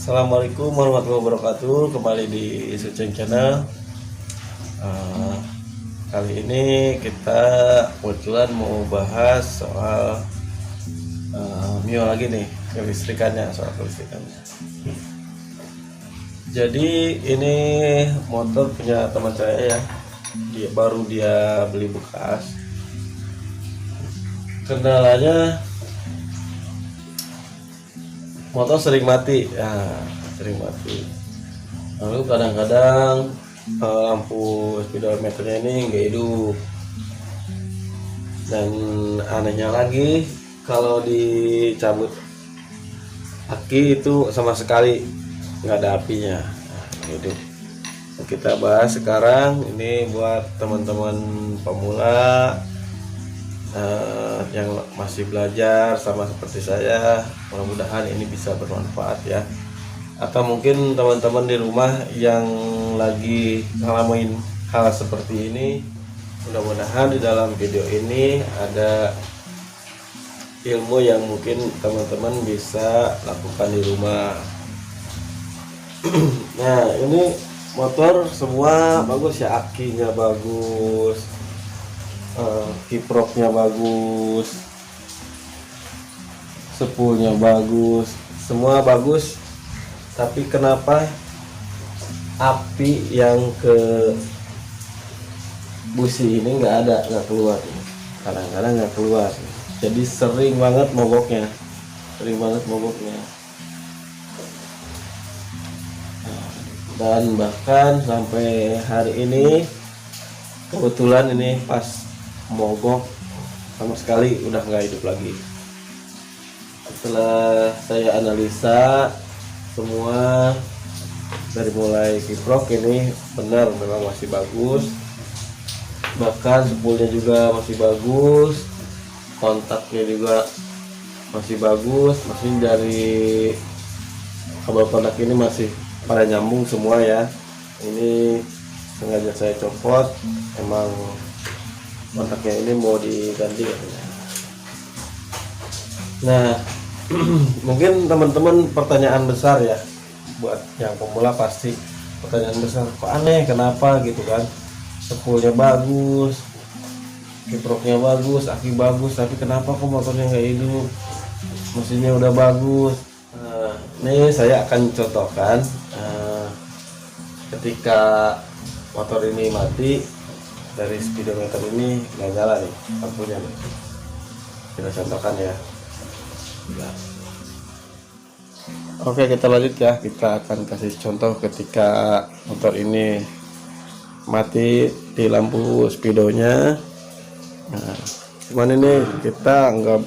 Assalamualaikum warahmatullahi wabarakatuh. Kembali di Suceng Channel. Eh, Kali ini kita kebetulan mau bahas soal Mio lagi nih, soal kelistrikannya. Jadi ini motor punya teman saya ya. Dia beli bekas. Kendalanya motor sering mati ya, sering mati. Lalu kadang-kadang lampu speedometernya ini nggak hidup, dan anehnya lagi kalau dicabut aki itu sama sekali nggak ada apinya. Hidup. Kita bahas sekarang ini buat teman-teman pemula yang masih belajar sama seperti saya. Mudah-mudahan ini bisa bermanfaat ya, atau mungkin teman-teman di rumah yang lagi ngalamin hal seperti ini. Mudah-mudahan di dalam video ini ada ilmu yang mungkin teman-teman bisa lakukan di rumah. Nah, ini motor semua bagus ya, akinya bagus, kiproknya bagus, sepulnya bagus, semua bagus. Tapi kenapa api yang ke busi ini nggak keluar? Kadang-kadang nggak keluar. Jadi sering banget mogoknya. Dan bahkan sampai hari ini kebetulan ini pas mogok sama sekali udah nggak hidup lagi. Setelah saya analisa semua dari mulai kiprok ini benar memang masih bagus, bahkan sepulnya juga masih bagus, kontaknya juga masih bagus, masih dari kabel kontak ini masih pada nyambung semua ya. Ini sengaja saya copot, emang kontaknya ini mau diganti ya. Nah, mungkin teman-teman pertanyaan besar ya, buat yang pemula pasti pertanyaan besar, kok aneh, kenapa gitu kan? Sepulnya bagus, kiproknya bagus, aki bagus, tapi kenapa kok motornya nggak hidup? Mesinnya udah bagus. Nah, ini saya akan contohkan ketika motor ini mati, dari speedometer ini nggak nyala nih lampunya nih. Kita contohkan ya. Oke, kita lanjut ya. Kita akan kasih contoh ketika motor ini mati di lampu speedonya. Nah, cuman ini kita nggak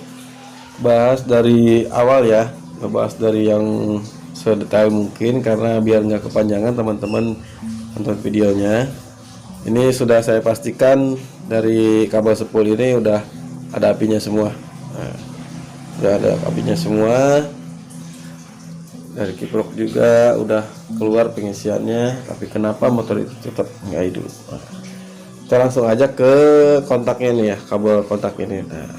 bahas dari awal ya, ngebahas dari yang sedetail mungkin karena biar nggak kepanjangan teman-teman nonton videonya. Ini sudah saya pastikan dari kabel sepul ini udah ada apinya semua. Nah, udah ada apinya semua. Dari kiprok juga udah keluar pengisiannya, tapi kenapa motor itu tetap nggak hidup? Kita langsung aja ke kontaknya nih ya, kabel kontak ini. Nah,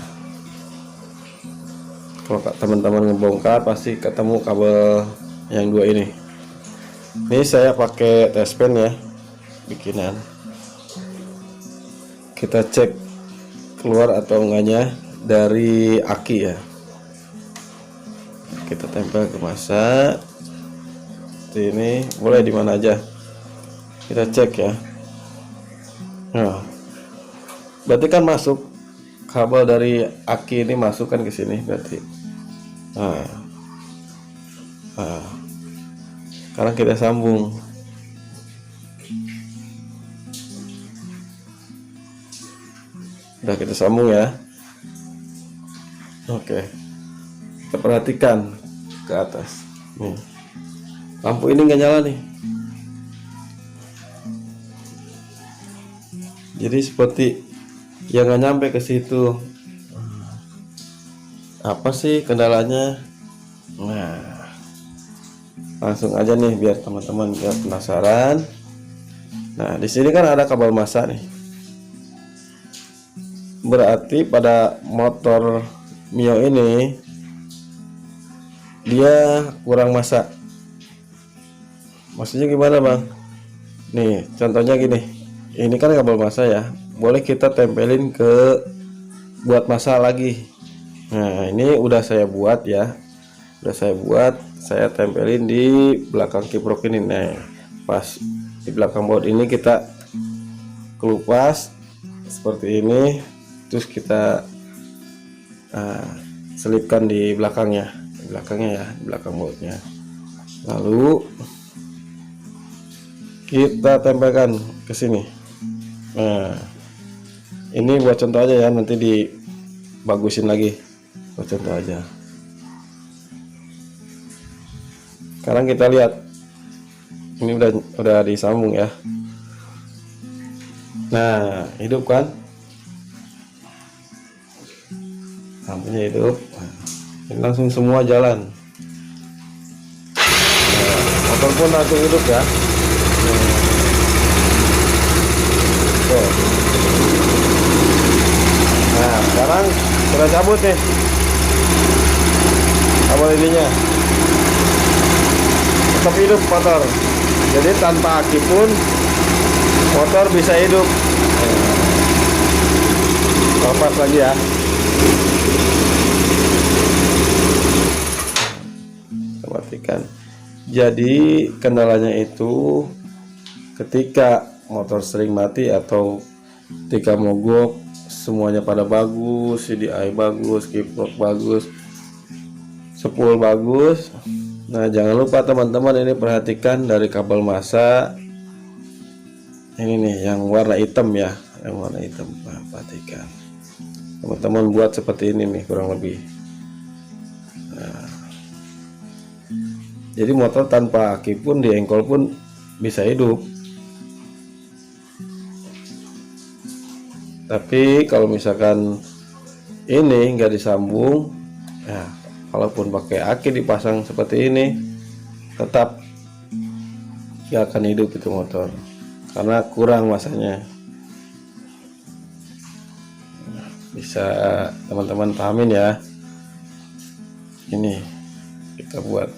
kalau teman-teman ngebongkar pasti ketemu kabel yang dua ini. Ini saya pakai test pen ya, bikinan. Kita cek keluar atau enggaknya dari aki ya. Kita tempel ke masa. Ini boleh di mana aja. Kita cek ya. Nah, berarti kan masuk kabel dari aki ini, masuk kan ke sini berarti. Nah, sekarang kita sambung. Udah kita sambung ya. Oke, kita perhatikan ke atas nih, lampu ini nggak nyala nih. Jadi seperti yang nggak nyampe ke situ. Apa sih kendalanya? Nah, langsung aja nih biar teman-teman gak penasaran. Nah, di sini kan ada kabel massa nih. Berarti pada motor Mio ini dia kurang massa. Maksudnya gimana bang? Nih contohnya gini, ini kan kabel masa ya, boleh kita tempelin ke buat masa lagi. Nah ini udah saya buat ya, saya tempelin di belakang kiprok ini. Nah pas di belakang baut ini kita kelupas seperti ini, terus kita selipkan di belakangnya ya, di belakang bautnya, lalu kita tempelkan ke sini. Nah ini buat contoh aja ya, nanti dibagusin lagi buat contoh aja. Sekarang kita lihat, ini udah disambung ya. Nah hidup kan, lampunya hidup. Ini langsung semua jalan. Nah, motor pun langsung hidup ya. Tuh. Nah sekarang kita cabut nih kabel ininya, tetap hidup motor. Jadi tanpa aki pun motor bisa hidup. Lepas lagi ya. Matikan. Jadi kendalanya itu ketika motor sering mati atau ketika mogok, semuanya pada bagus, CDI bagus, kiprok bagus, spool bagus. Nah jangan lupa teman-teman, ini perhatikan dari kabel masa ini nih yang warna hitam ya, yang warna hitam. Nah, perhatikan teman-teman, buat seperti ini nih kurang lebih. Nah, jadi motor tanpa aki pun di engkol pun bisa hidup. Tapi kalau misalkan ini nggak disambung, ya kalaupun pakai aki dipasang seperti ini, tetap nggak akan hidup itu motor karena kurang masanya. Bisa teman-teman pahamin ya. Ini kita buat.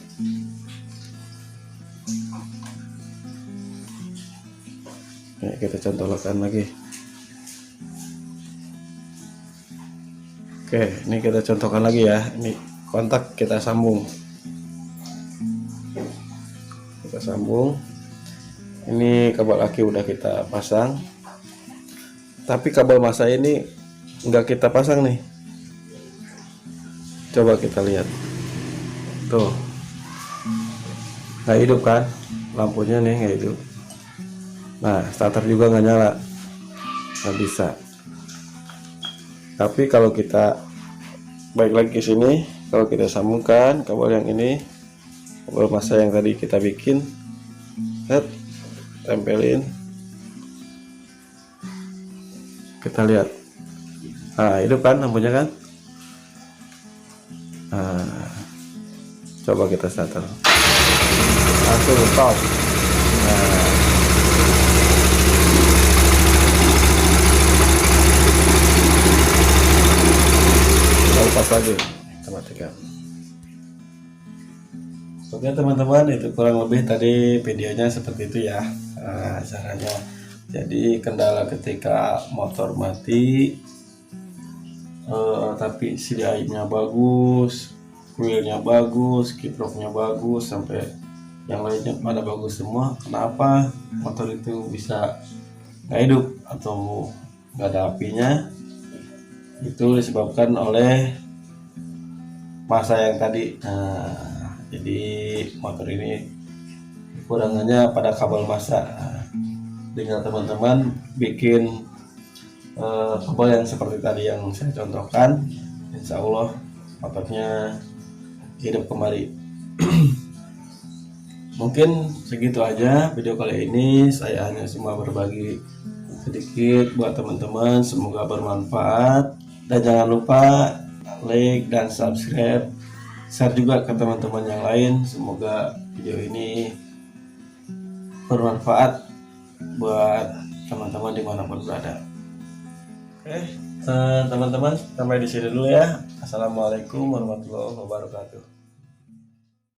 Ini kita contohkan lagi. Oke, ini kita contohkan lagi ya. Ini kontak kita sambung. Kita sambung. Ini kabel aki udah kita pasang. Tapi kabel masa ini enggak kita pasang nih. Coba kita lihat. Tuh. Nggak hidup kan? Lampunya nih nggak hidup. Nah, starter juga nggak nyala. Nggak bisa. Tapi kalau kita balik lagi ke sini, kalau kita sambungkan kabel yang ini, kabel masa yang tadi kita bikin, tempelin, kita lihat. Nah, hidup kan lampunya kan? Nah, coba kita starter, langsung stop. Nah, lepas lagi, kita matikan. Oke teman-teman, itu kurang lebih tadi videonya seperti itu ya, caranya. Jadi kendala ketika motor mati, tapi CDI-nya bagus, wheelnya bagus, kiproknya bagus, sampai yang lainnya pada bagus semua. Kenapa motor itu bisa nggak hidup atau nggak ada apinya? Itu disebabkan oleh masa yang tadi. Nah, jadi motor ini kekurangannya pada kabel masa. Tinggal teman-teman bikin kabel yang seperti tadi yang saya contohkan, insya Allah motornya hidup kembali. Mungkin segitu aja video kali ini. Saya hanya cuma berbagi sedikit buat teman-teman, semoga bermanfaat. Dan jangan lupa like dan subscribe, share juga ke teman-teman yang lain. Semoga video ini bermanfaat buat teman-teman dimanapun berada. Oke, teman-teman, sampai di sini dulu ya. Assalamualaikum warahmatullahi wabarakatuh.